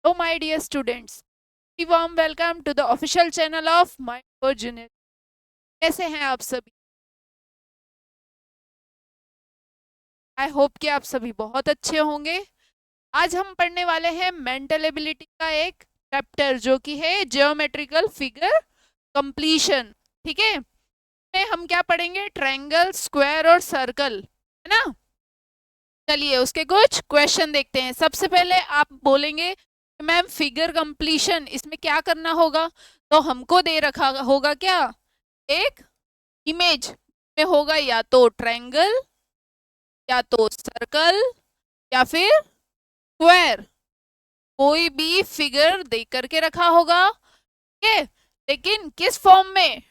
Hello, my dear students. A warm welcome to the official channel of My Junior. कैसे हैं आप सभी? I hope कि आप सभी बहुत अच्छे होंगे। आज हम पढ़ने वाले हैं मेंटल एबिलिटी का एक चैप्टर जो कि है जियोमेट्रिकल फिगर कंप्लीशन। ठीक है, में हम क्या पढ़ेंगे? ट्रायंगल, स्क्वायर और सर्कल, है ना। चलिए उसके कुछ क्वेश्चन देखते हैं। सबसे पहले आप बोलेंगे मैम फिगर कंप्लीशन इसमें क्या करना होगा? तो हमको दे रखा होगा क्या, एक इमेज में होगा या तो ट्रायंगल या तो सर्कल या फिर स्क्वायर, कोई भी फिगर दे करके रखा होगा। ठीक है, लेकिन किस फॉर्म में?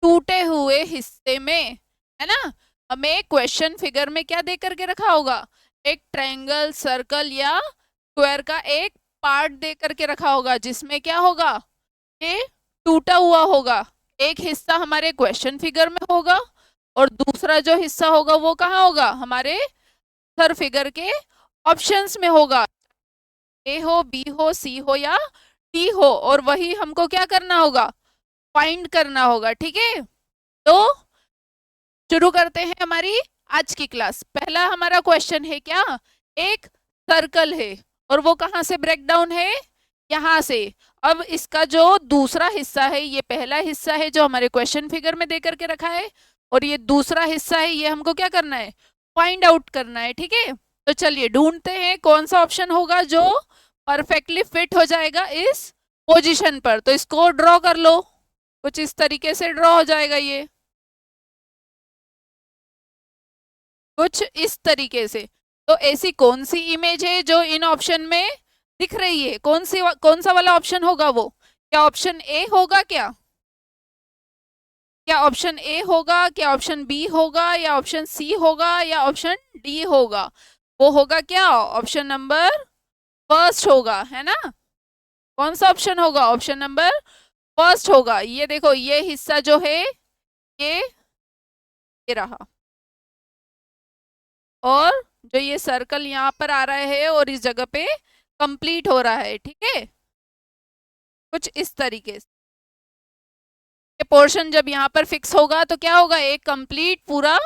टूटे हुए हिस्से में, है ना। हमें क्वेश्चन फिगर में क्या दे करके रखा होगा? एक ट्रायंगल, सर्कल या स्क्वायर का एक पार्ट दे करके रखा होगा जिसमें क्या होगा, ये टूटा हुआ होगा। एक हिस्सा हमारे क्वेश्चन फिगर में होगा और दूसरा जो हिस्सा होगा वो कहाँ होगा? हमारे सर फिगर के ऑप्शंस में होगा। ए हो, बी हो, सी हो या डी हो, और वही हमको क्या करना होगा? फाइंड करना होगा। ठीक है, तो शुरू करते हैं हमारी आज की क्लास। पहला हमारा क्वेश्चन है क्या, एक सर्कल है और वो कहाँ से ब्रेक डाउन है? यहाँ से। अब इसका जो दूसरा हिस्सा है, ये पहला हिस्सा है जो हमारे क्वेश्चन फिगर में दे करके रखा है, और ये दूसरा हिस्सा है, ये हमको क्या करना है? फाइंड आउट करना है। ठीक है, तो चलिए ढूंढते हैं कौन सा ऑप्शन होगा जो परफेक्टली फिट हो जाएगा इस पोजीशन पर। तो इसको ड्रॉ कर लो, कुछ इस तरीके से ड्रॉ हो जाएगा ये, कुछ इस तरीके से। तो ऐसी कौन सी इमेज है जो इन ऑप्शन में दिख रही है? कौन सा वाला ऑप्शन होगा वो? क्या ऑप्शन ए होगा क्या? क्या ऑप्शन ए होगा, क्या ऑप्शन बी होगा, या ऑप्शन सी होगा, या ऑप्शन डी होगा? वो होगा क्या? ऑप्शन नंबर फर्स्ट होगा, है ना। कौन सा ऑप्शन होगा? ऑप्शन नंबर फर्स्ट होगा। ये देखो, ये हिस्सा जो है ये रहा, और जो ये सर्कल यहाँ पर आ रहा है और इस जगह पे कंप्लीट हो रहा है। ठीक है, कुछ इस तरीके से ये पोर्शन जब यहाँ पर फिक्स होगा तो क्या होगा? एक कंप्लीट पूरा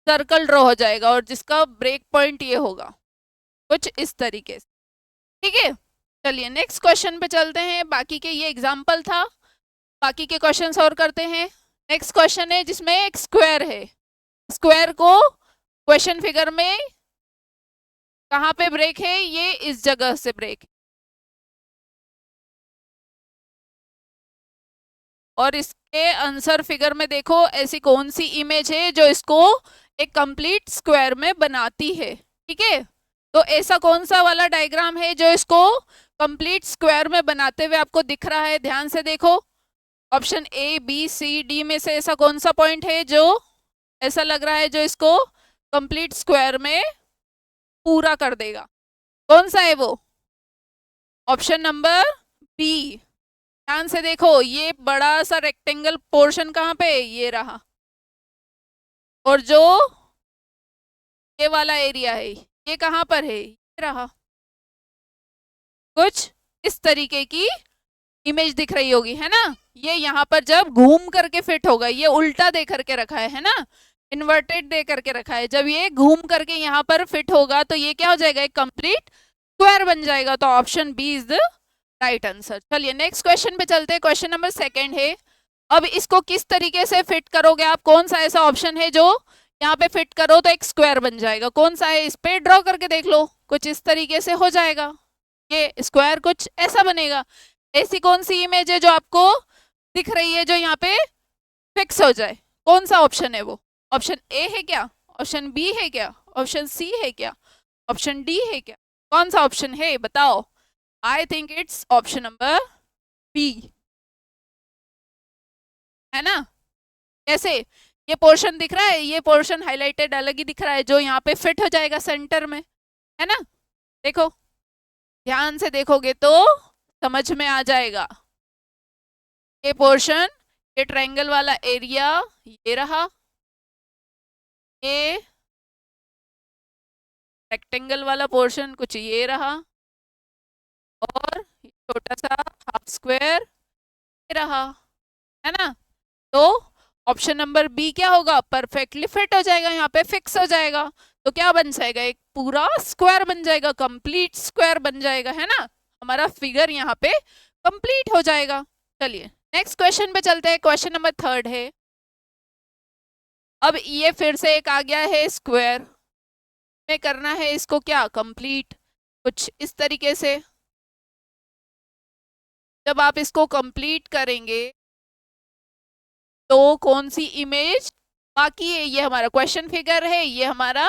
सर्कल ड्रॉ हो जाएगा और जिसका ब्रेक पॉइंट ये होगा, कुछ इस तरीके से। ठीक है, चलिए नेक्स्ट क्वेश्चन पे चलते हैं। बाकी के ये एग्जाम्पल था, बाकी के क्वेश्चंस और करते हैं। नेक्स्ट क्वेश्चन है जिसमें एक स्क्वायर है। स्क्वायर को क्वेश्चन फिगर में कहाँ पे ब्रेक है? ये इस जगह से ब्रेक, और इसके आंसर फिगर में देखो ऐसी कौन सी इमेज है जो इसको एक कंप्लीट स्क्वायर में बनाती है। ठीक है, तो ऐसा कौन सा वाला डायग्राम है जो इसको कंप्लीट स्क्वायर में बनाते हुए आपको दिख रहा है? ध्यान से देखो, option A, B, C, D में से ऐसा कौन सा पॉइंट है जो ऐसा लग रहा है जो इसको कंप्लीट स्क्वायर में पूरा कर देगा? कौन सा है वो? Option number B. ध्यान से देखो, ये बड़ा सा रेक्टेंगल पोर्शन कहाँ पे है? ये रहा, और जो ये वाला एरिया है ये कहाँ पर है? ये रहा। कुछ इस तरीके की इमेज दिख रही होगी, है ना। ये यहाँ पर जब घूम करके फिट होगा, ये उल्टा दे करके रखा है ना, इन्वर्टेड दे करके रखा है। जब ये घूम करके यहाँ पर फिट होगा तो ये क्या हो जाएगा? एक कंप्लीट स्क्वायर बन जाएगा। तो option B is the right answer. चलिए नेक्स्ट क्वेश्चन पे चलते हैं। क्वेश्चन नंबर सेकंड है, अब इसको किस तरीके से फिट करोगे आप? कौन सा ऐसा ऑप्शन है जो यहाँ पे फिट करो तो एक स्क्वायर बन जाएगा? कौन सा है? इस पे ड्रॉ करके देख लो, कुछ इस तरीके से हो जाएगा, ये स्क्वायर कुछ ऐसा बनेगा। ऐसी कौन सी इमेज है जो आपको दिख रही है जो यहाँ पे फिक्स हो जाए? कौन सा ऑप्शन है वो? ऑप्शन ए है क्या? ऑप्शन बी है क्या? ऑप्शन सी है क्या? ऑप्शन डी है क्या? कौन सा ऑप्शन है बताओ? I think it's option number B, है ना। कैसे? ये पोर्शन दिख रहा है, ये पोर्शन हाईलाइटेड अलग ही दिख रहा है जो यहाँ पे फिट हो जाएगा सेंटर में, है ना। देखो, ध्यान से देखोगे तो समझ में आ जाएगा। ये पोर्शन, ये ट्रायंगल वाला एरिया ये रहा, ये रेक्टेंगल वाला पोर्शन कुछ ये रहा, और छोटा सा हाफ स्क्वायर रहा, है ना। तो ऑप्शन नंबर बी क्या होगा, परफेक्टली फिट हो जाएगा, यहाँ पे फिक्स हो जाएगा। तो क्या बन जाएगा, एक पूरा स्क्वायर बन जाएगा, कंप्लीट स्क्वायर बन जाएगा, है ना। हमारा फिगर यहाँ पे कंप्लीट हो जाएगा। चलिए नेक्स्ट क्वेश्चन पे चलते हैं। क्वेश्चन नंबर थर्ड है, अब ये फिर से एक आ गया है स्क्वायर में, करना है इसको क्या, कंप्लीट, कुछ इस तरीके से। जब आप इसको कंप्लीट करेंगे तो कौन सी इमेज बाकी है, ये हमारा क्वेश्चन फिगर है, ये हमारा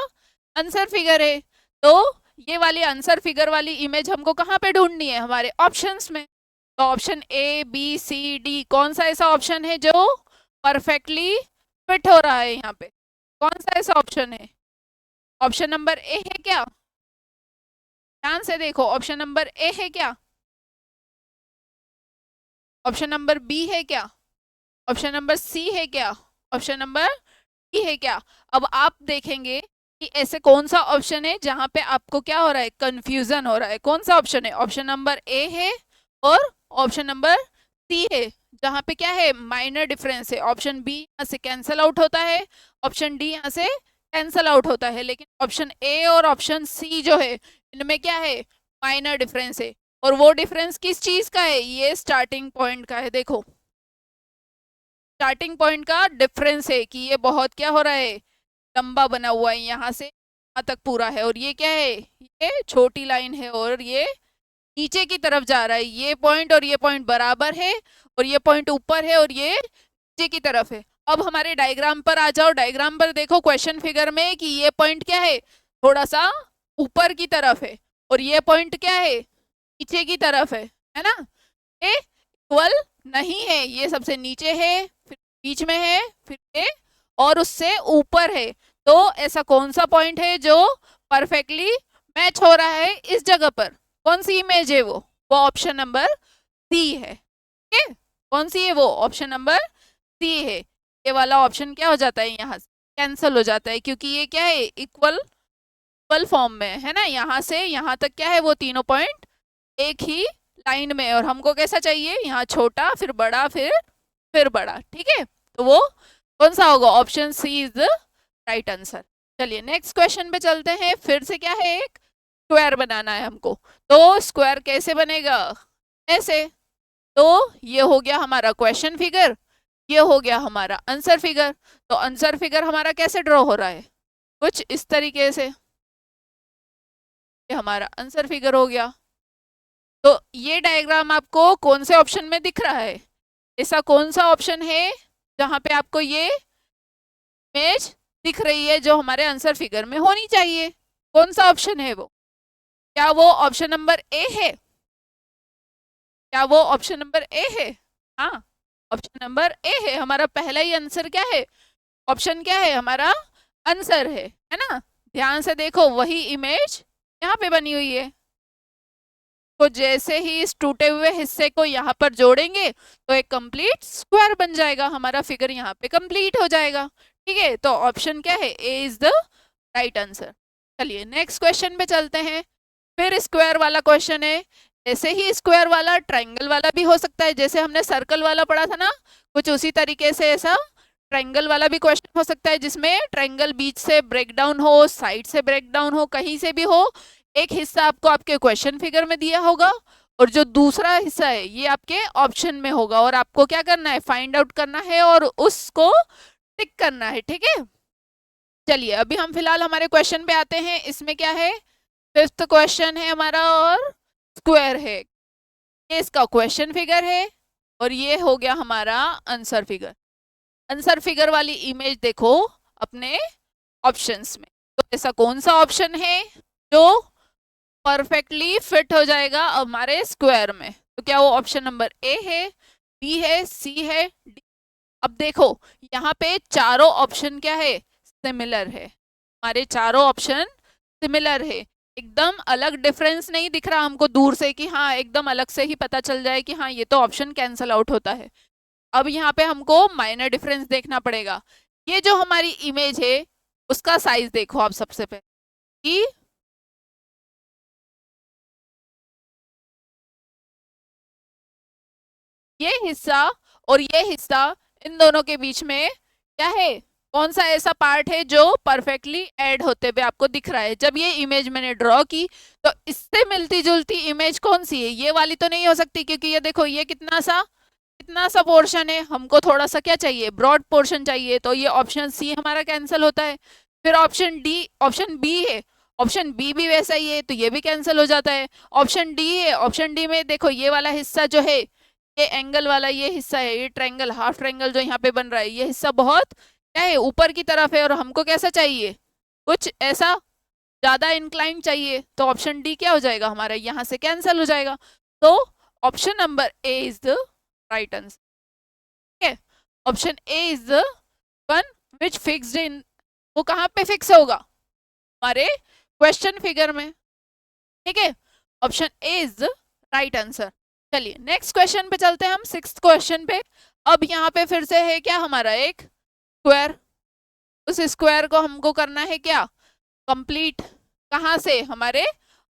आंसर फिगर है। तो ये वाली आंसर फिगर वाली इमेज हमको कहाँ पे ढूंढनी है, हमारे ऑप्शंस में। तो option A B C D, कौन सा ऐसा ऑप्शन है जो परफेक्टली फिट हो रहा है यहाँ पे, कौन सा ऐसा ऑप्शन है। ऑप्शन नंबर ए है क्या, ध्यान से देखो, ऑप्शन नंबर ए है क्या, ऑप्शन नंबर बी है क्या, ऑप्शन नंबर सी है क्या, ऑप्शन नंबर डी है क्या। अब आप देखेंगे कि ऐसे कौन सा ऑप्शन है जहां पे आपको क्या हो रहा है, कंफ्यूजन हो रहा है। कौन सा ऑप्शन है, ऑप्शन नंबर ए है और ऑप्शन नंबर सी है, जहां पे क्या है, माइनर डिफरेंस है। ऑप्शन बी यहाँ से कैंसल आउट होता है, ऑप्शन डी यहाँ से कैंसल आउट होता है, लेकिन ऑप्शन ए और ऑप्शन सी जो है इनमें क्या है, माइनर डिफरेंस है। और वो डिफरेंस किस चीज का है, ये स्टार्टिंग पॉइंट का है। देखो स्टार्टिंग पॉइंट का डिफरेंस है कि ये बहुत क्या हो रहा है, लंबा बना हुआ है, यहाँ से यहाँ तक पूरा है, और ये क्या है, ये छोटी लाइन है, और ये नीचे की तरफ जा रहा है। ये पॉइंट और ये पॉइंट बराबर है, और ये पॉइंट ऊपर है, और ये नीचे की तरफ है। अब हमारे डायग्राम पर आ जाओ, डायग्राम पर देखो क्वेश्चन फिगर में कि ये पॉइंट क्या है, थोड़ा सा ऊपर की तरफ है, और ये पॉइंट क्या है, नीचे की तरफ है ना। ये इक्वल नहीं है, ये सबसे नीचे है, फिर बीच में है, फिर ये और उससे ऊपर है। तो ऐसा कौन सा पॉइंट है जो परफेक्टली मैच हो रहा है इस जगह पर, कौन सी इमेज है वो ऑप्शन नंबर सी है। ठीक है, कौन सी है वो, ऑप्शन नंबर सी है। ये वाला ऑप्शन क्या हो जाता है, यहाँ से कैंसिल हो जाता है, क्योंकि ये क्या है, इक्वल इक्वल फॉर्म में है ना। यहाँ से यहाँ तक क्या है, वो तीनों पॉइंट एक ही लाइन में, और हमको कैसा चाहिए, यहाँ छोटा फिर बड़ा फिर बड़ा। ठीक है, तो वो कौन सा होगा, option C is the right answer. चलिए नेक्स्ट क्वेश्चन पे चलते हैं। फिर से क्या है, एक स्क्वायर बनाना है हमको। तो स्क्वायर कैसे बनेगा, ऐसे। तो ये हो गया हमारा क्वेश्चन फिगर, ये हो गया हमारा आंसर फिगर। तो आंसर फिगर हमारा कैसे ड्रॉ हो रहा है, कुछ इस तरीके से। ये हमारा आंसर फिगर हो गया। तो ये डायग्राम आपको कौन से ऑप्शन में दिख रहा है, ऐसा कौन सा ऑप्शन है जहां पे आपको ये इमेज दिख रही है जो हमारे आंसर फिगर में होनी चाहिए, कौन सा ऑप्शन है वो, क्या वो ऑप्शन नंबर ए है, क्या वो ऑप्शन नंबर ए है। हाँ, ऑप्शन नंबर ए है हमारा पहला ही आंसर, क्या है ऑप्शन, क्या है हमारा आंसर है ना। ध्यान से देखो, वही इमेज यहाँ पे बनी हुई है। तो जैसे ही इस टूटे हुए हिस्से को यहाँ पर जोड़ेंगे तो एक कंप्लीट स्क्वायर बन जाएगा, हमारा फिगर यहाँ पे कंप्लीट हो जाएगा। ठीक है, तो ऑप्शन क्या है, ए इज द राइट आंसर। चलिए नेक्स्ट क्वेश्चन पे चलते हैं। फिर स्क्वायर वाला क्वेश्चन है। ऐसे ही स्क्वायर वाला ट्रायंगल वाला भी हो सकता है, जैसे हमने सर्कल वाला पढ़ा था ना, कुछ उसी तरीके से ऐसा ट्रायंगल वाला भी क्वेश्चन हो सकता है, जिसमें ट्रायंगल बीच से ब्रेक डाउन हो, साइड से ब्रेक डाउन हो, कहीं से भी हो। एक हिस्सा आपको आपके क्वेश्चन फिगर में दिया होगा, और जो दूसरा हिस्सा है ये आपके ऑप्शन में होगा, और आपको क्या करना है, फाइंड आउट करना है और उसको टिक करना है। ठीक है, चलिए अभी हम फिलहाल हमारे क्वेश्चन पे आते हैं। इसमें क्या है, फिफ्थ क्वेश्चन है हमारा, और स्क्वायर है। ये इसका क्वेश्चन फिगर है, और ये हो गया हमारा आंसर फिगर। आंसर फिगर वाली इमेज देखो अपने ऑप्शंस में। तो ऐसा कौन सा ऑप्शन है जो परफेक्टली फिट हो जाएगा हमारे स्क्वायर में, तो क्या वो ऑप्शन नंबर ए है, बी है, सी है, डी। अब देखो यहाँ पे चारों ऑप्शन क्या है, सिमिलर है, हमारे चारों ऑप्शन सिमिलर है, एकदम अलग डिफरेंस नहीं दिख रहा हमको दूर से कि हाँ एकदम अलग से ही पता चल जाए कि हाँ ये तो ऑप्शन कैंसल आउट होता है। अब यहाँ पे हमको माइनर डिफरेंस देखना पड़ेगा। ये जो हमारी इमेज है उसका साइज देखो आप सबसे पहले कि ये हिस्सा और ये हिस्सा, इन दोनों के बीच में क्या है, कौन सा ऐसा पार्ट है जो परफेक्टली ऐड होते हुए आपको दिख रहा है। जब ये इमेज मैंने ड्रॉ की तो इससे मिलती जुलती इमेज कौन सी है, ये वाली तो नहीं हो सकती, क्योंकि ये देखो ये कितना सा पोर्शन है, हमको थोड़ा सा क्या चाहिए, ब्रॉड पोर्शन चाहिए, तो ये ऑप्शन सी हमारा कैंसिल होता है। फिर ऑप्शन बी है, ऑप्शन बी भी वैसा ही है, तो ये भी कैंसिल हो जाता है। ऑप्शन डी है, ऑप्शन डी में देखो ये वाला हिस्सा जो है, ये एंगल वाला ये हिस्सा है, ये ट्रायंगल, हाफ ट्रायंगल जो यहाँ पे बन रहा है, ये हिस्सा बहुत क्या है, ऊपर की तरफ है, और हमको कैसा चाहिए, कुछ ऐसा ज्यादा इंक्लाइन चाहिए, तो ऑप्शन डी क्या हो जाएगा हमारा, यहाँ से कैंसिल हो जाएगा। तो option number A is the right answer. ठीक है, option A is the one which fixed in, वो कहाँ पे फिक्स होगा, हमारे क्वेश्चन फिगर में। ठीक है, option A is the right answer. चलिए नेक्स्ट क्वेश्चन पे चलते हैं हम, 6th क्वेश्चन पे। अब यहाँ पे फिर से है क्या हमारा एक स्क्वायर, उस स्क्वायर को हमको करना है क्या, कंप्लीट, कहाँ से, हमारे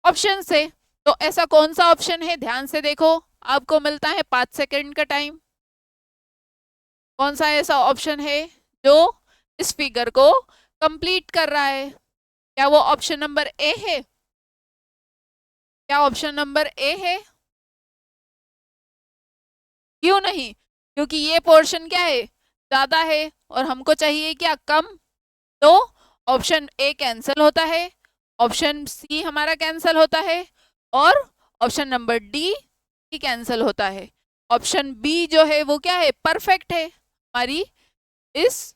ऑप्शन से। तो ऐसा कौन सा ऑप्शन है, ध्यान से देखो, आपको मिलता है 5 सेकंड का टाइम। कौन सा ऐसा ऑप्शन है जो इस फिगर को कंप्लीट कर रहा है, क्या वो ऑप्शन नंबर ए है, क्या ऑप्शन नंबर ए है, क्यों नहीं, क्योंकि ये पोर्शन क्या है, ज्यादा है और हमको चाहिए क्या, कम, तो ऑप्शन ए कैंसिल होता है, ऑप्शन सी हमारा कैंसिल होता है, और ऑप्शन नंबर डी ही कैंसिल होता है। ऑप्शन बी जो है वो क्या है, परफेक्ट है हमारी इस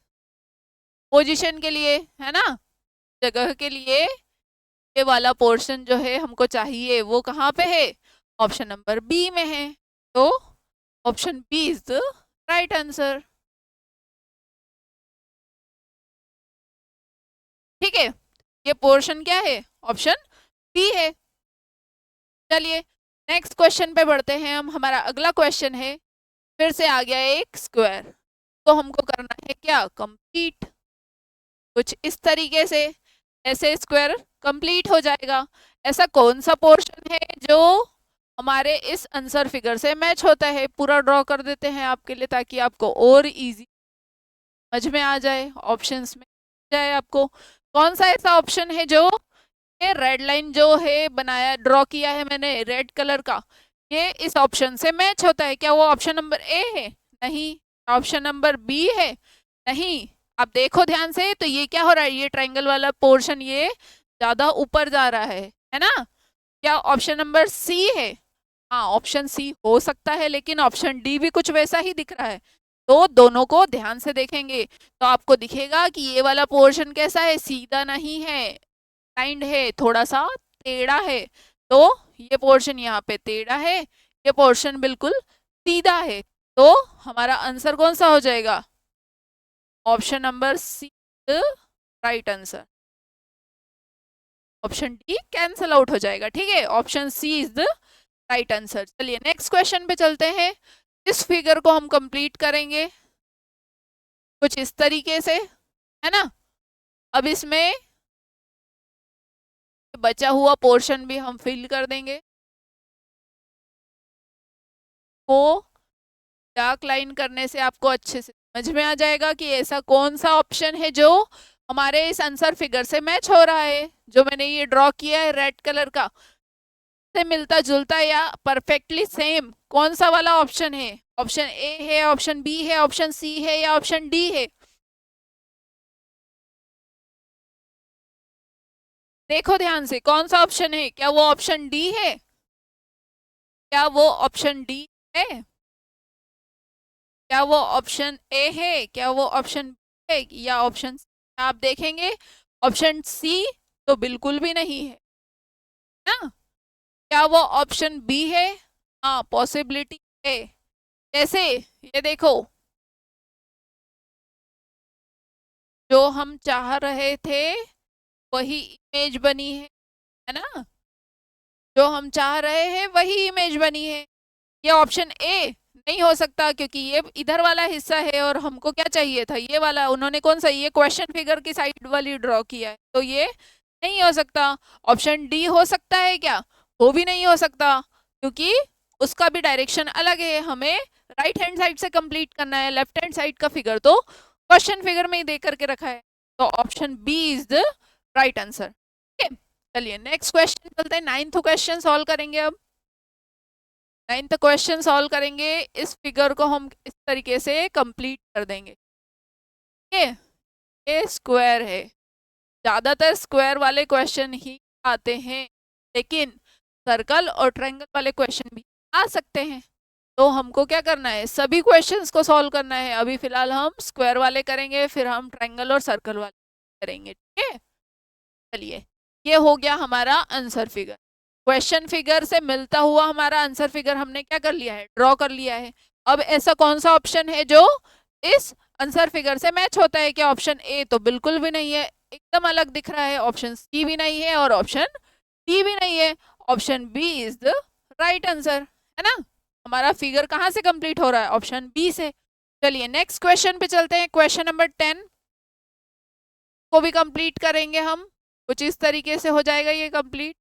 पोजीशन के लिए, है ना, जगह के लिए ये वाला पोर्शन जो है हमको चाहिए, वो कहाँ पे है, ऑप्शन नंबर बी में है। तो option B is the right answer. ठीक है, ये पोर्शन क्या है, ऑप्शन बी है। चलिए नेक्स्ट क्वेश्चन पे बढ़ते हैं हम, हमारा अगला क्वेश्चन है, फिर से आ गया एक स्क्वायर, तो हमको करना है क्या, कंप्लीट, कुछ इस तरीके से, ऐसे स्क्वायर कंप्लीट हो जाएगा। ऐसा कौन सा पोर्शन है जो हमारे इस आंसर फिगर से मैच होता है, पूरा ड्रॉ कर देते हैं आपके लिए ताकि आपको और इजी समझ में आ जाए, ऑप्शंस में जाए आपको। कौन सा ऐसा ऑप्शन है जो, ये रेड लाइन जो है बनाया, ड्रॉ किया है मैंने रेड कलर का, ये इस ऑप्शन से मैच होता है, क्या वो ऑप्शन नंबर ए है, नहीं, ऑप्शन नंबर बी है, नहीं, आप देखो ध्यान से, तो ये क्या हो रहा है, ये ट्रायंगल वाला पोर्शन ये ज्यादा ऊपर जा रहा है ना, क्या ऑप्शन नंबर सी है, हाँ ऑप्शन सी हो सकता है, लेकिन ऑप्शन डी भी कुछ वैसा ही दिख रहा है। तो दोनों को ध्यान से देखेंगे तो आपको दिखेगा कि ये वाला पोर्शन कैसा है, सीधा नहीं है, लाइंड है, थोड़ा सा टेढ़ा है, तो ये पोर्शन यहाँ पे टेढ़ा है, ये पोर्शन बिल्कुल सीधा है, तो हमारा आंसर कौन सा हो जाएगा, option number C right answer. Option D cancel out हो जाएगा। ठीक है, option C is the right answer. चलिए नेक्स्ट क्वेश्चन पे चलते हैं, इस फिगर को हम कंप्लीट करेंगे कुछ इस तरीके से, है ना। अब इसमें बचा हुआ पोर्शन भी हम फिल कर देंगे, वो डार्क लाइन करने से आपको अच्छे से समझ में आ जाएगा कि ऐसा कौन सा ऑप्शन है जो हमारे इस आंसर फिगर से मैच हो रहा है, जो मैंने ये ड्रॉ किया है रेड कलर का, से मिलता जुलता या परफेक्टली सेम कौन सा वाला ऑप्शन है, ऑप्शन ए है, ऑप्शन बी है, ऑप्शन सी है, या ऑप्शन डी है। देखो ध्यान से, कौन सा ऑप्शन है, क्या वो ऑप्शन डी है, क्या वो ऑप्शन डी है, क्या वो ऑप्शन ए है, क्या वो ऑप्शन बी है, या ऑप्शन, आप देखेंगे ऑप्शन सी तो बिल्कुल भी नहीं है ना, क्या वो ऑप्शन बी है, हाँ पॉसिबिलिटी है। जैसे ये देखो, जो हम चाह रहे थे वही इमेज बनी है ना, जो हम चाह रहे हैं वही इमेज बनी है। ये ऑप्शन ए नहीं हो सकता क्योंकि ये इधर वाला हिस्सा है और हमको क्या चाहिए था, ये वाला, उन्होंने कौन सा, ये क्वेश्चन फिगर की साइड वाली ड्रॉ किया है, तो ये नहीं हो सकता। ऑप्शन डी हो सकता है क्या, वो भी नहीं हो सकता क्योंकि उसका भी डायरेक्शन अलग है, हमें राइट हैंड साइड से कंप्लीट करना है, लेफ्ट हैंड साइड का फिगर तो क्वेश्चन फिगर में ही दे करके रखा है, तो option B is the right answer. ठीक है, चलिए नेक्स्ट क्वेश्चन चलते हैं। 9th क्वेश्चन सॉल्व करेंगे अब। 9th क्वेश्चन सॉल्व करेंगे, इस फिगर को हम इस तरीके से कंप्लीट कर देंगे। ठीक है, ये स्क्वायर है, ज्यादातर स्क्वायर वाले क्वेश्चन ही आते हैं, लेकिन सर्कल और ट्रायंगल वाले क्वेश्चन भी आ सकते हैं। तो हमको क्या करना है, सभी क्वेश्चंस को सॉल्व करना है। अभी फिलहाल हम स्क्वायर वाले करेंगे, फिर हम ट्रायंगल और सर्कल वाले करेंगे। ठीक है, चलिए ये हो गया हमारा आंसर फिगर। क्वेश्चन फिगर से मिलता हुआ हमारा आंसर फिगर हमने क्या कर लिया है, ड्रॉ कर लिया है। अब ऐसा कौन सा ऑप्शन है जो इस आंसर फिगर से मैच होता है? क्या ऑप्शन ए तो बिल्कुल भी नहीं है, एकदम अलग दिख रहा है। ऑप्शन सी भी नहीं है और ऑप्शन डी भी नहीं है। Option B is the right answer, है ना। हमारा फिगर कहाँ से कंप्लीट हो रहा है, ऑप्शन बी से। चलिए नेक्स्ट क्वेश्चन पे चलते हैं। क्वेश्चन नंबर 10 को भी कंप्लीट करेंगे हम, कुछ इस तरीके से हो जाएगा ये कंप्लीट,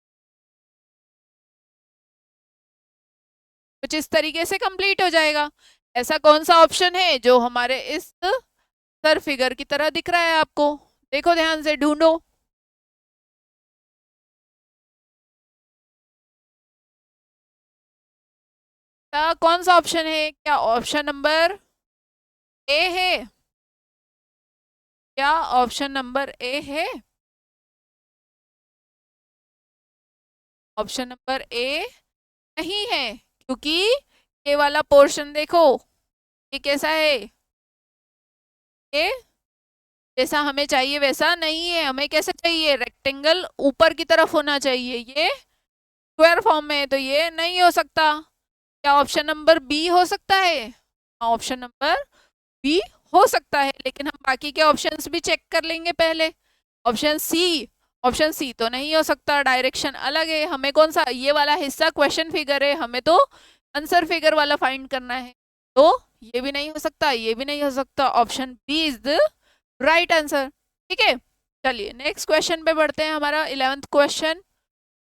कुछ इस तरीके से कंप्लीट हो जाएगा। ऐसा कौन सा ऑप्शन है जो हमारे इस सर फिगर की तरह दिख रहा है आपको? देखो ध्यान से, ढूंढो। कौन सा ऑप्शन है? क्या ऑप्शन नंबर ए है? क्या ऑप्शन नंबर ए है? ऑप्शन नंबर ए नहीं है, क्योंकि ये वाला पोर्शन देखो, ये कैसा है, ये जैसा हमें चाहिए वैसा नहीं है। हमें कैसे चाहिए, रेक्टेंगल ऊपर की तरफ होना चाहिए, ये स्क्वायर फॉर्म में है, तो ये नहीं हो सकता। क्या ऑप्शन नंबर बी हो सकता है? हाँ, ऑप्शन नंबर बी हो सकता है, लेकिन हम बाकी के ऑप्शंस भी चेक कर लेंगे पहले। ऑप्शन सी, ऑप्शन सी तो नहीं हो सकता, डायरेक्शन अलग है। हमें कौन सा, ये वाला हिस्सा क्वेश्चन फिगर है, हमें तो आंसर फिगर वाला फाइंड करना है, तो ये भी नहीं हो सकता, ये भी नहीं हो सकता। Option B is the right answer. ठीक है, चलिए नेक्स्ट क्वेश्चन पे बढ़ते हैं। हमारा 11th क्वेश्चन,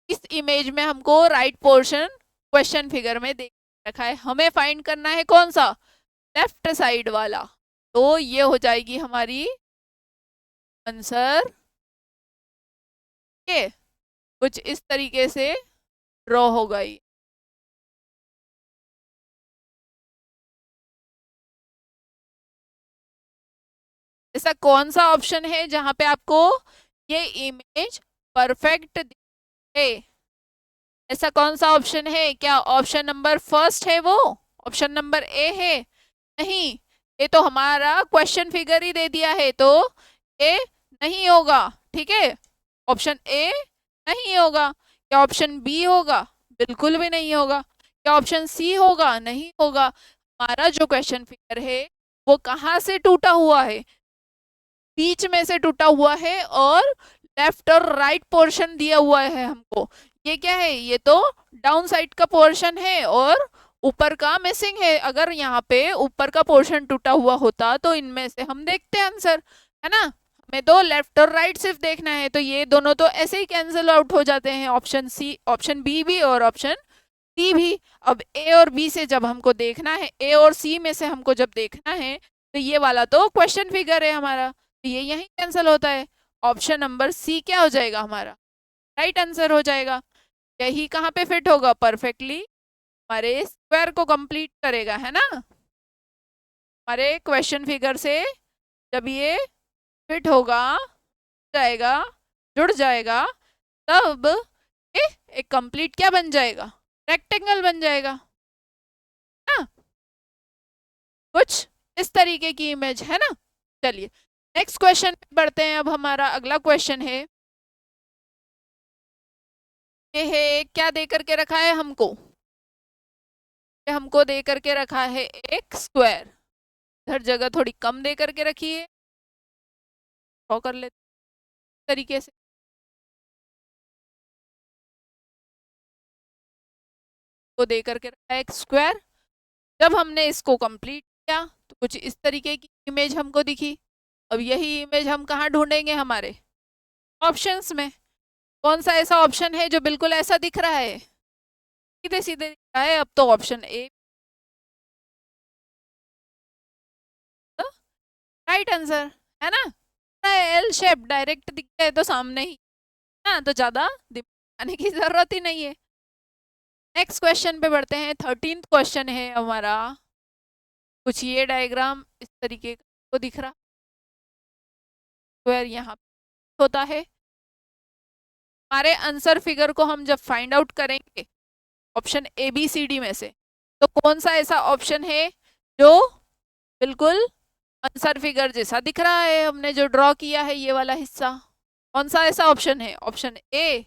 इस इमेज में हमको राइट पोर्शन क्वेश्चन फिगर में देख रखा है, हमें फाइंड करना है कौन सा, लेफ्ट साइड वाला। तो ये हो जाएगी हमारी आंसर के, कुछ इस तरीके से ड्रॉ हो गई। ऐसा कौन सा ऑप्शन है जहां पे आपको ये इमेज परफेक्ट है? ऐसा कौन सा ऑप्शन है? क्या ऑप्शन नंबर फर्स्ट है वो, ऑप्शन नंबर ए है? नहीं, ये तो हमारा क्वेश्चन फिगर ही दे दिया है, तो ए नहीं होगा। ठीक है, ऑप्शन ए नहीं होगा। क्या ऑप्शन बी होगा? बिल्कुल भी नहीं होगा। क्या ऑप्शन सी होगा? नहीं होगा। हमारा जो क्वेश्चन फिगर है वो कहाँ से टूटा हुआ है, बीच में से टूटा हुआ है, और लेफ्ट और राइट पोर्शन दिया हुआ है हमको। ये क्या है, ये तो डाउन साइड का पोर्शन है और ऊपर का मिसिंग है। अगर यहाँ पे ऊपर का पोर्शन टूटा हुआ होता तो इनमें से हम देखते आंसर, है ना। हमें तो लेफ्ट और राइट सिर्फ देखना है, तो ये दोनों तो ऐसे ही कैंसिल आउट हो जाते हैं, ऑप्शन सी, ऑप्शन बी भी और ऑप्शन सी भी। अब ए और बी से जब हमको देखना है, ए और सी में से हमको जब देखना है, तो ये वाला तो क्वेश्चन फिगर है हमारा, तो ये यहीं कैंसिल होता है। ऑप्शन नंबर सी क्या हो जाएगा हमारा, राइट आंसर हो जाएगा। यही कहाँ पे फिट होगा परफेक्टली, हमारे स्क्वायर को कंप्लीट करेगा, है ना। हमारे क्वेश्चन फिगर से जब ये फिट होगा, जाएगा, जुड़ जाएगा, तब ये एक कंप्लीट क्या बन जाएगा, रेक्टेंगल बन जाएगा ना। कुछ इस तरीके की इमेज है ना। चलिए नेक्स्ट क्वेश्चन पे बढ़ते हैं। अब हमारा अगला क्वेश्चन है, ये है क्या दे करके रखा है हमको, ये हमको दे करके रखा है एक स्क्वायर। हर जगह थोड़ी कम दे करके रखी है, ड्रॉ कर लेते तरीके से। को दे करके रखा है एक स्क्वायर। जब हमने इसको कंप्लीट किया तो कुछ इस तरीके की इमेज हमको दिखी। अब यही इमेज हम कहाँ ढूंढेंगे, हमारे ऑप्शंस में। कौन सा ऐसा ऑप्शन है जो बिल्कुल ऐसा दिख रहा है, सीधे सीधे दिख रहा है? अब तो ऑप्शन ए, राइट आंसर है ना। एल शेप डायरेक्ट दिखता है तो सामने ही ना, तो ज्यादा दिखाने की जरूरत ही नहीं है। नेक्स्ट क्वेश्चन पे बढ़ते हैं। 13th क्वेश्चन है हमारा। कुछ ये डायग्राम इस तरीके को दिख रहा, स्क्वायर यहाँ होता है। हमारे आंसर फिगर को हम जब फाइंड आउट करेंगे option A B C D में से, तो कौन सा ऐसा ऑप्शन है जो बिल्कुल आंसर फिगर जैसा दिख रहा है, हमने जो ड्रॉ किया है ये वाला हिस्सा, कौन सा ऐसा ऑप्शन है? ऑप्शन ए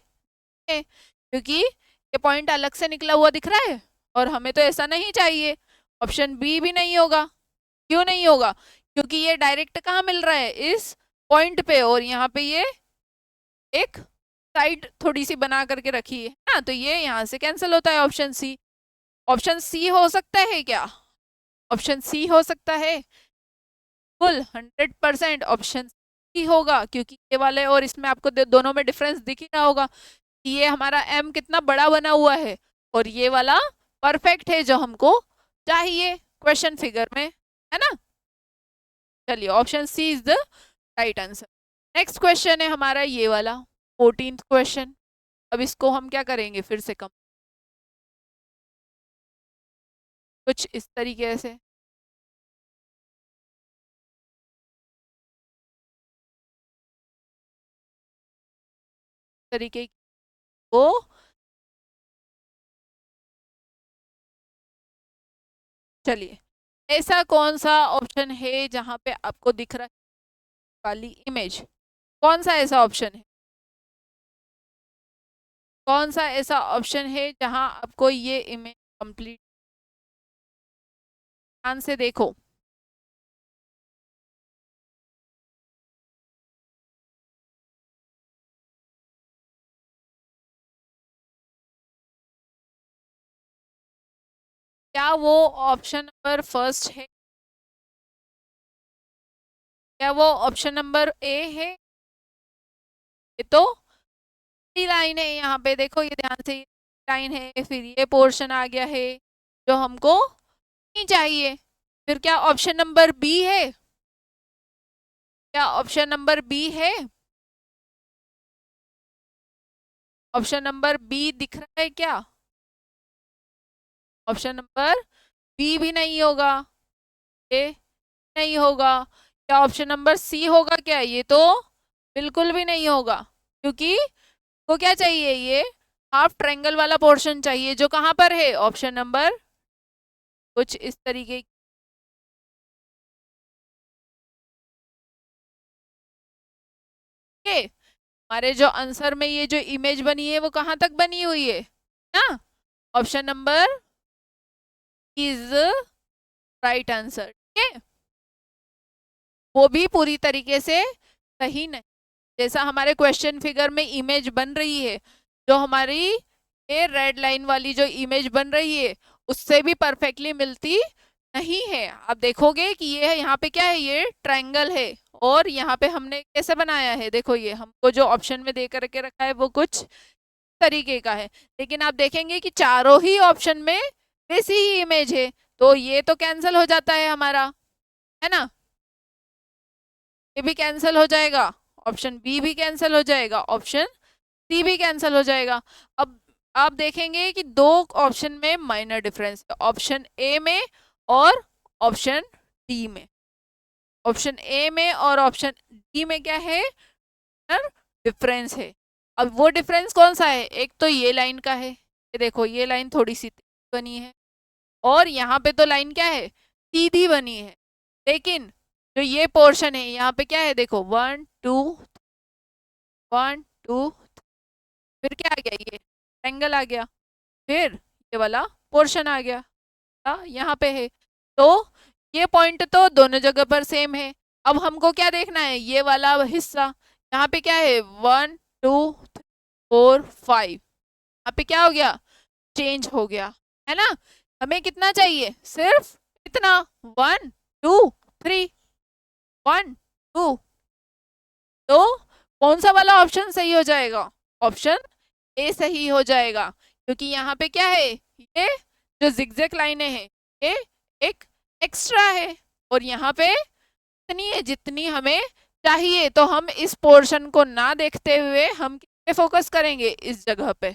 है, क्योंकि ये पॉइंट अलग से निकला हुआ दिख रहा है और हमें तो ऐसा नहीं चाहिए। ऑप्शन बी भी नहीं होगा। क्यों नहीं होगा? क्योंकि ये डायरेक्ट कहाँ मिल रहा है? इस पॉइंट पे, और यहाँ पे ये एक साइड थोड़ी सी बना करके रखी है ना, तो ये यहाँ से कैंसिल होता है। ऑप्शन सी, ऑप्शन सी हो सकता है क्या? ऑप्शन सी हो सकता है फुल 100%। ऑप्शन सी होगा, क्योंकि ये वाले और इसमें आपको दोनों में डिफरेंस दिख ही रहा होगा कि ये हमारा एम कितना बड़ा बना हुआ है और ये वाला परफेक्ट है जो हमको चाहिए क्वेश्चन फिगर में, है ना। चलिए, option C is the right answer. Next question है हमारा ये वाला 14th क्वेश्चन। अब इसको हम क्या करेंगे, फिर से कम कुछ इस तरीके से। तरीके को चलिए, ऐसा कौन सा ऑप्शन है जहां पे आपको दिख रहा है वाली इमेज? कौन सा ऐसा ऑप्शन है? कौन सा ऐसा ऑप्शन है जहां आपको ये इमेज कंप्लीट? ध्यान से देखो। क्या वो ऑप्शन नंबर फर्स्ट है? क्या वो ऑप्शन नंबर ए है? ये तो लाइन है, यहाँ पे देखो, ये ध्यान से लाइन है, फिर ये पोर्शन आ गया है जो हमको नहीं चाहिए। फिर क्या ऑप्शन नंबर बी है? क्या ऑप्शन नंबर बी है? ऑप्शन नंबर बी दिख रहा है क्या? ऑप्शन नंबर बी भी नहीं होगा, ये नहीं होगा। क्या ऑप्शन नंबर सी होगा क्या? ये तो बिल्कुल भी नहीं होगा, क्योंकि को क्या चाहिए? ये हाफ ट्रायंगल वाला पोर्शन चाहिए जो कहाँ पर है? ऑप्शन नंबर कुछ इस तरीके के। हमारे जो आंसर में ये जो इमेज बनी है वो कहाँ तक बनी हुई है ना? Option number is right answer, ठीक है। वो भी पूरी तरीके से सही नहीं, जैसा हमारे क्वेश्चन फिगर में इमेज बन रही है, जो हमारी ये रेड लाइन वाली जो इमेज बन रही है उससे भी परफेक्टली मिलती नहीं है। आप देखोगे कि ये यहाँ पे क्या है, ये ट्रायंगल है और यहाँ पे हमने कैसे बनाया है, देखो ये हमको जो ऑप्शन में दे करके रखा है वो कुछ तरीके का है, लेकिन आप देखेंगे कि चारों ही ऑप्शन में वैसी ही इमेज है, तो ये तो कैंसिल हो जाता है हमारा, है ना। ये भी कैंसिल हो जाएगा, ऑप्शन बी भी कैंसिल हो जाएगा, ऑप्शन सी भी कैंसिल हो जाएगा। अब आप देखेंगे कि दो ऑप्शन में माइनर डिफरेंस है, ऑप्शन ए में और ऑप्शन डी में। ऑप्शन ए में और ऑप्शन डी में क्या है? डिफरेंस है। अब वो डिफरेंस कौन सा है? एक तो ये लाइन का है, ये देखो ये लाइन थोड़ी सी बनी है और यहाँ पे तो लाइन क्या है, सीधी बनी है, लेकिन जो ये पोर्शन है यहाँ पे क्या है, देखो 1 2 1 2, फिर क्या आ गया, ये ट्रायंगल आ गया, फिर ये वाला पोर्शन आ गया यहाँ पे है, तो ये पॉइंट तो दोनों जगह पर सेम है। अब हमको क्या देखना है, ये वाला हिस्सा, यहाँ पे क्या है 1 2 3 4 5, यहाँ पे क्या हो गया, चेंज हो गया, है ना। हमें कितना चाहिए, सिर्फ इतना 1 2 3 1 2, तो कौन सा वाला ऑप्शन सही हो जाएगा? ऑप्शन ए सही हो जाएगा, क्योंकि यहाँ पे क्या है, ये जो जिगजैग लाइनें हैं ये एक एक्स्ट्रा है और यहाँ पे इतनी है जितनी हमें चाहिए, तो हम इस पोर्शन को ना देखते हुए हम किस पे फोकस करेंगे, इस जगह पे।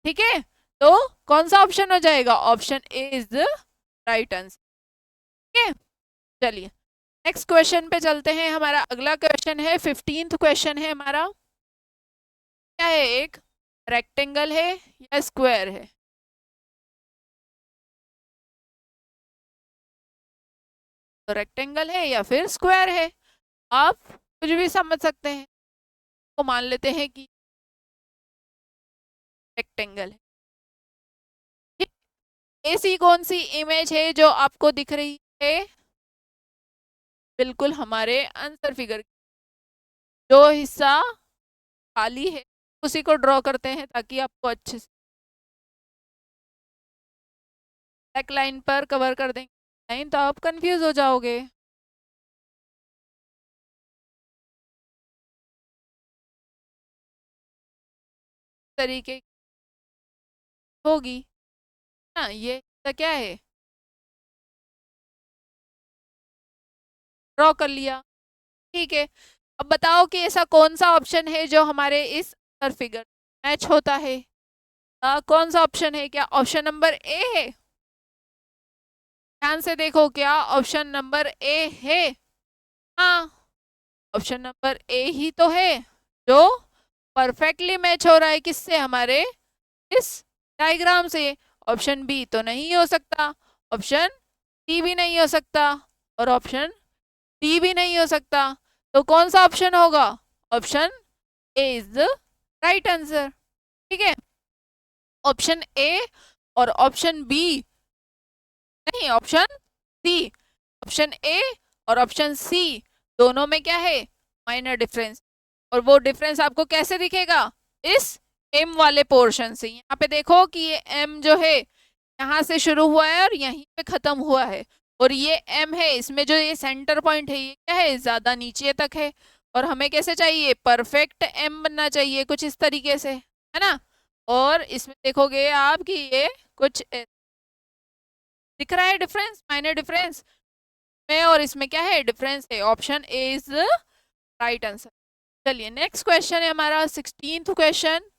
ठीक है, तो कौन सा ऑप्शन हो जाएगा, option A is the right answer. ठीक है, चलिए नेक्स्ट क्वेश्चन पे चलते हैं। हमारा अगला क्वेश्चन है 15th क्वेश्चन है हमारा। क्या है, एक रेक्टेंगल है या स्क्वायर है? तो रेक्टेंगल है या फिर स्क्वायर है, आप कुछ भी समझ सकते हैं। तो मान लेते हैं कि रेक्टेंगल है। ठीक, ऐसी कौन सी इमेज है जो आपको दिख रही है, बिल्कुल हमारे आंसर फिगर जो हिस्सा खाली है उसी को ड्रॉ करते हैं ताकि आपको अच्छे से ब्लैक लाइन पर कवर कर देंगे लाइन, तो आप कंफ्यूज हो जाओगे। तरीके होगी ना, ये तो क्या है, ड्रॉ कर लिया। ठीक है, अब बताओ कि ऐसा कौन सा ऑप्शन है जो हमारे इस आंसर फिगर मैच होता है। कौन सा ऑप्शन है, क्या ऑप्शन नंबर ए है? ध्यान से देखो, क्या ऑप्शन नंबर ए है? हाँ, ऑप्शन नंबर ए ही तो है जो परफेक्टली मैच हो रहा है किससे, हमारे इस डायग्राम से। ऑप्शन बी तो नहीं हो सकता, ऑप्शन सी भी नहीं हो सकता, और ऑप्शन डी भी नहीं हो सकता। तो कौन सा ऑप्शन होगा, option A is the right answer. ठीक है, ऑप्शन ए और ऑप्शन बी नहीं, ऑप्शन सी। ऑप्शन ए और ऑप्शन सी दोनों में क्या है, माइनर डिफरेंस। और वो डिफरेंस आपको कैसे दिखेगा, इस एम वाले पोर्शन से। यहाँ पे देखो कि ये एम जो है यहाँ से शुरू हुआ है और यहीं पे खत्म हुआ है, और ये एम है, इसमें जो ये सेंटर पॉइंट है ये क्या है, ज्यादा नीचे तक है। और हमें कैसे चाहिए, परफेक्ट एम बनना चाहिए कुछ इस तरीके से, है ना। और इसमें देखोगे आप कि ये कुछ दिख रहा है डिफरेंस, माइनर डिफरेंस में, और इसमें क्या है, डिफरेंस है। Option A is right answer. चलिए नेक्स्ट क्वेश्चन है हमारा 16th क्वेश्चन।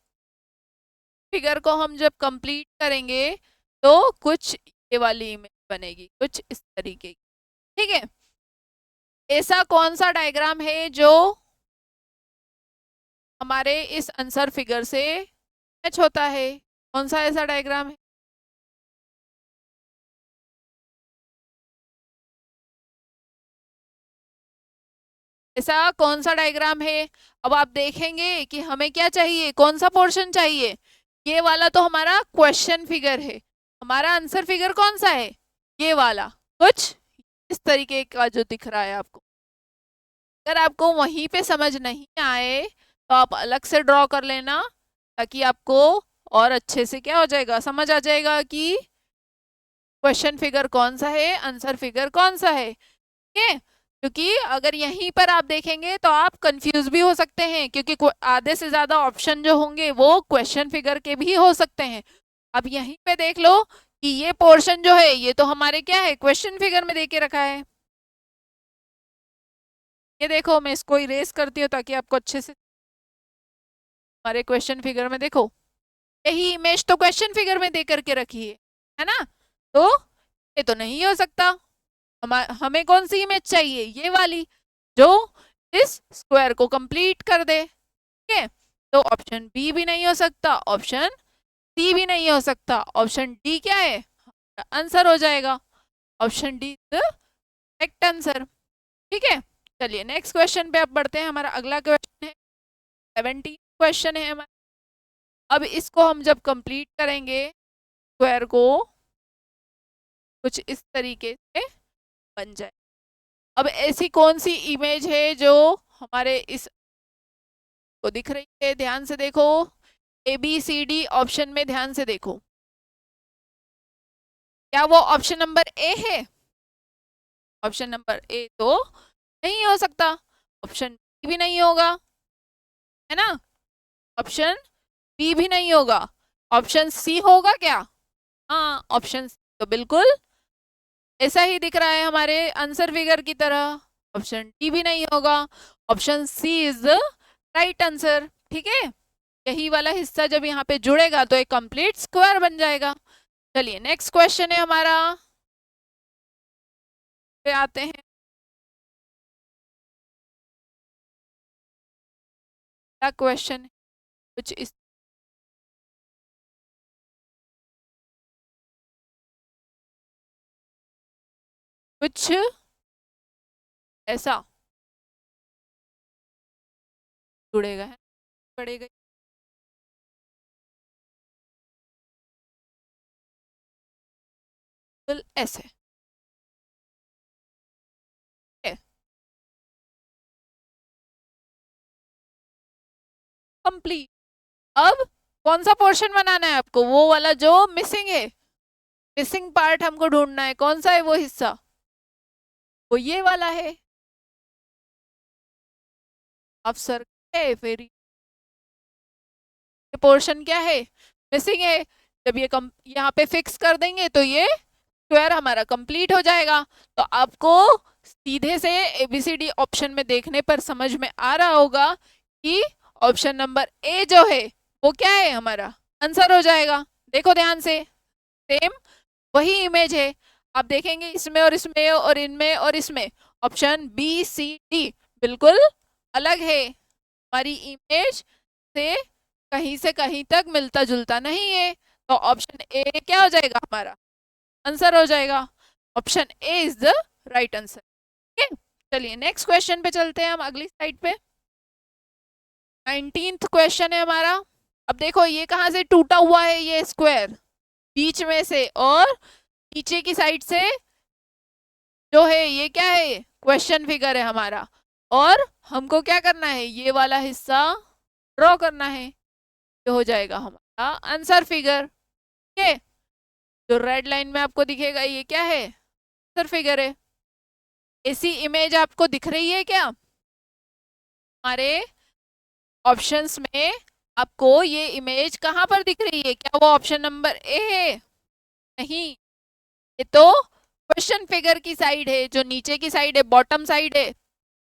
फिगर को हम जब कंप्लीट करेंगे तो कुछ ये वाली इमेज बनेगी, कुछ इस तरीके की। ठीक है, ऐसा कौन सा डायग्राम है जो हमारे इस आंसर फिगर से मैच होता है, कौन सा ऐसा डायग्राम है? ऐसा कौन सा डायग्राम है? अब आप देखेंगे कि हमें क्या चाहिए, कौन सा पोर्शन चाहिए। ये वाला तो हमारा क्वेश्चन फिगर है, हमारा आंसर फिगर कौन सा है, ये वाला, कुछ इस तरीके का जो दिख रहा है आपको। अगर आपको वहीं पे समझ नहीं आए तो आप अलग से ड्रॉ कर लेना, ताकि आपको और अच्छे से क्या हो जाएगा, समझ आ जाएगा कि क्वेश्चन फिगर कौन सा है, आंसर फिगर कौन सा है। ठीक है, क्योंकि अगर यहीं पर आप देखेंगे तो आप कंफ्यूज भी हो सकते हैं, क्योंकि आधे से ज्यादा ऑप्शन जो होंगे वो क्वेश्चन फिगर के भी हो सकते हैं। अब यहीं पे देख लो कि ये पोर्शन जो है ये तो हमारे क्या है, क्वेश्चन फिगर में देके रखा है। ये देखो, मैं इसको इरेज करती हूँ ताकि आपको अच्छे से, हमारे क्वेश्चन फिगर में देखो, यही इमेज तो क्वेश्चन फिगर में दे करके रखी है ना। तो ये तो नहीं हो सकता, हमें कौन सी इमेज चाहिए, ये वाली जो इस स्क्वायर को कंप्लीट कर दे। ठीक है, तो ऑप्शन बी भी नहीं हो सकता, ऑप्शन सी भी नहीं हो सकता, ऑप्शन डी क्या है, आंसर हो जाएगा। Option D the correct answer. ठीक है, चलिए नेक्स्ट क्वेश्चन पे अब बढ़ते हैं। हमारा अगला क्वेश्चन है 17 क्वेश्चन है हमारा। अब इसको हम जब कंप्लीट करेंगे स्क्वायर को कुछ इस तरीके से बन जाए। अब ऐसी कौन सी इमेज है जो हमारे इस को दिख रही है, ध्यान से देखो, A B C D option में ध्यान से देखो, क्या वो ऑप्शन नंबर ए है? ऑप्शन नंबर ए तो नहीं हो सकता, ऑप्शन बी भी नहीं होगा, है ना, ऑप्शन बी भी नहीं होगा, ऑप्शन सी होगा क्या? हाँ, ऑप्शन सी तो बिल्कुल ऐसा ही दिख रहा है हमारे आंसर फिगर की तरह। ऑप्शन डी भी नहीं होगा, option C is the right answer. ठीक है, यही वाला हिस्सा जब यहाँ पे जुड़ेगा तो एक कंप्लीट स्क्वायर बन जाएगा। चलिए नेक्स्ट क्वेश्चन है हमारा, पे आते हैं। क्या क्वेश्चन कुछ इस कुछ ऐसा जुड़ेगा है पड़ेगा। बिल्कुल ऐसे कंप्लीट। अब कौन सा पोर्शन बनाना है आपको, वो वाला जो मिसिंग है, मिसिंग पार्ट हमको ढूंढना है, कौन सा है वो हिस्सा, वो ये वाला है। अब सर है फिर ये पोर्शन क्या है, मिसिंग है। जब ये यहाँ पे फिक्स कर देंगे तो ये स्क्वायर हमारा कंप्लीट हो जाएगा। तो आपको सीधे से एबीसीडी ऑप्शन में देखने पर समझ में आ रहा होगा कि ऑप्शन नंबर ए जो है वो क्या है, हमारा आंसर हो जाएगा। देखो ध्यान से, सेम वही इमेज है। आप देखेंगे इसमें और इसमें और इनमें और इसमें ऑप्शन बी सी डी बिल्कुल अलग है, हमारी इमेज से कहीं तक मिलता जुलता नहीं है। तो ऑप्शन ए क्या हो जाएगा, हमारा आंसर हो जाएगा। Option A is the right answer. ठीक है, चलिए नेक्स्ट क्वेश्चन पे चलते हैं हम, अगली स्लाइड पे। 19th क्वेश्चन है हमारा। अब देखो ये कहाँ से टूटा हुआ है, ये स्क्वायर बीच में से और नीचे की साइड से जो है ये क्या है, क्वेश्चन फिगर है हमारा। और हमको क्या करना है, ये वाला हिस्सा ड्रॉ करना है, ये हो जाएगा हमारा आंसर फिगर। ठीक है, जो रेड लाइन में आपको दिखेगा ये क्या है, आंसर फिगर है। ऐसी इमेज आपको दिख रही है क्या हमारे ऑप्शंस में, आपको ये इमेज कहाँ पर दिख रही है, क्या वो ऑप्शन नंबर ए है, नहीं, ये तो क्वेश्चन फिगर की साइड है, जो नीचे की साइड है, बॉटम साइड है।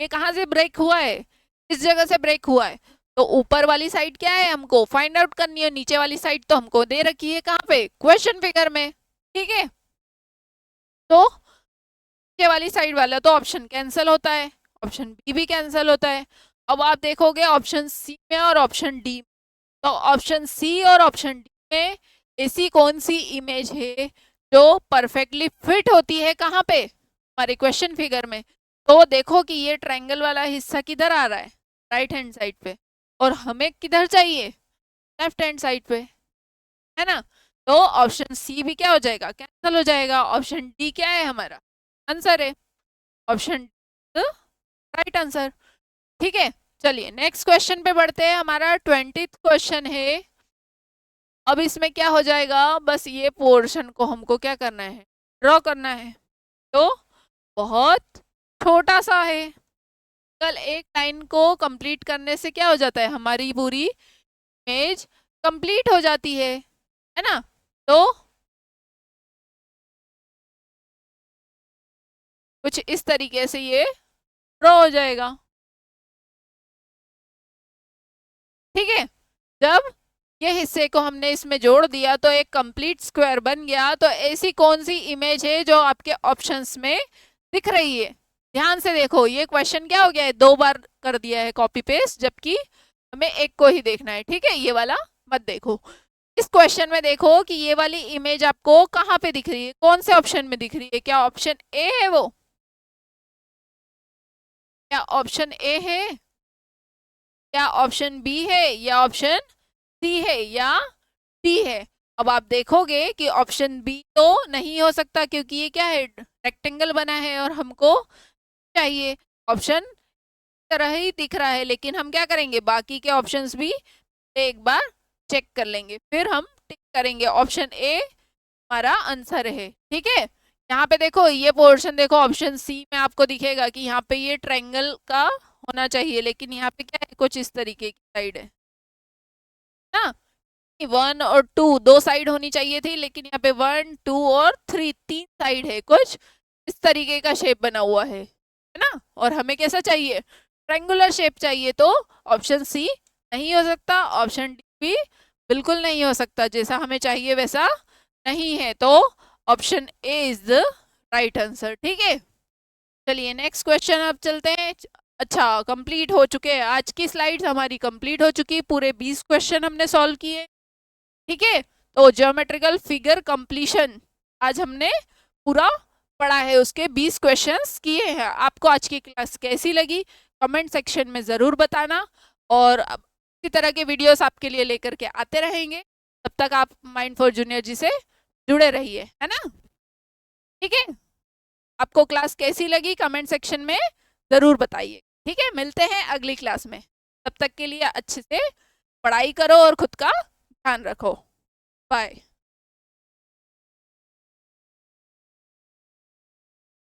ये कहाँ से ब्रेक हुआ है, इस जगह से ब्रेक हुआ है। तो ऊपर वाली साइड क्या है हमको फाइंड आउट करनी है, नीचे वाली साइड तो हमको दे रखी है कहाँ पे, क्वेश्चन फिगर में। ठीक है, तो नीचे वाली साइड वाला तो ऑप्शन कैंसिल होता है, ऑप्शन बी भी कैंसिल होता है। अब आप देखोगे ऑप्शन सी में और ऑप्शन डी, तो ऑप्शन सी और ऑप्शन डी में ऐसी कौन सी इमेज है जो परफेक्टली फिट होती है कहाँ पे, हमारे क्वेश्चन फिगर में। तो देखो कि ये ट्रायंगल वाला हिस्सा किधर आ रहा है, राइट हैंड साइड पे, और हमें किधर चाहिए, लेफ्ट हैंड साइड पे, है ना। तो ऑप्शन सी भी क्या हो जाएगा, कैंसिल हो जाएगा। ऑप्शन डी क्या है, हमारा आंसर है, ऑप्शन राइट आंसर। ठीक है, चलिए नेक्स्ट क्वेश्चन पे बढ़ते हैं, हमारा 20th क्वेश्चन है। अब इसमें क्या हो जाएगा, बस ये पोर्शन को हमको क्या करना है, ड्रॉ करना है। तो बहुत छोटा सा है, कल एक लाइन को कंप्लीट करने से क्या हो जाता है, हमारी पूरी इमेज कंप्लीट हो जाती है ना। तो कुछ इस तरीके से ये ड्रॉ हो जाएगा। ठीक है, जब ये हिस्से को हमने इसमें जोड़ दिया तो एक कंप्लीट स्क्वायर बन गया। तो ऐसी कौन सी इमेज है जो आपके ऑप्शंस में दिख रही है, ध्यान से देखो। ये क्वेश्चन क्या हो गया है, 2 बार कर दिया है कॉपी पेस्ट, जबकि हमें एक को ही देखना है। ठीक है, ये वाला मत देखो। इस क्वेश्चन में देखो कि ये वाली इमेज आपको कहाँ पे दिख रही है, कौन से ऑप्शन में दिख रही है, क्या ऑप्शन ए है वो, क्या ऑप्शन ए है, क्या ऑप्शन बी है, या ऑप्शन सी है, या डी है। अब आप देखोगे कि ऑप्शन बी तो नहीं हो सकता, क्योंकि ये क्या है, रेक्टेंगल बना है और हमको चाहिए ऑप्शन तरह ही दिख रहा है। लेकिन हम क्या करेंगे, बाकी के ऑप्शंस भी एक बार चेक कर लेंगे, फिर हम टिक करेंगे ऑप्शन ए हमारा आंसर है। ठीक है, यहाँ पे देखो ये पोर्शन देखो, ऑप्शन सी में आपको दिखेगा कि यहाँ पे ये ट्रायंगल का होना चाहिए, लेकिन यहाँ पे क्या है, कुछ इस तरीके की साइड है ना। 1 और 2 दो साइड होनी चाहिए थी, लेकिन यहाँ पे 1 2 और 3 तीन साइड है, कुछ इस तरीके का शेप बना हुआ है। है ना। और हमें कैसा चाहिए, ट्रायंगुलर शेप चाहिए, तो ऑप्शन सी नहीं हो सकता, ऑप्शन डी भी बिल्कुल नहीं हो सकता, जैसा हमें चाहिए वैसा नहीं है, तो option A is the right answer. ठीक है, चलिए नेक्स्ट क्वेश्चन अब चलते हैं। अच्छा, कंप्लीट हो चुके हैं, आज की स्लाइड्स हमारी कंप्लीट हो चुकी, पूरे 20 क्वेश्चन हमने सॉल्व किए। ठीक है, तो ज्योमेट्रिकल फिगर कंप्लीशन आज हमने पूरा पढ़ा है, उसके 20 क्वेश्चंस किए हैं। आपको आज की क्लास कैसी लगी कमेंट सेक्शन में ज़रूर बताना, और इसी तरह के वीडियोस आपके लिए लेकर के आते रहेंगे। तब तक आप माइंड फॉर जूनियर जी से जुड़े रहिए, है ना। ठीक है, आपको क्लास कैसी लगी कमेंट सेक्शन में ज़रूर बताइए। ठीक है, मिलते हैं अगली क्लास में, तब तक के लिए अच्छे से पढ़ाई करो और खुद का ध्यान रखो। बाय।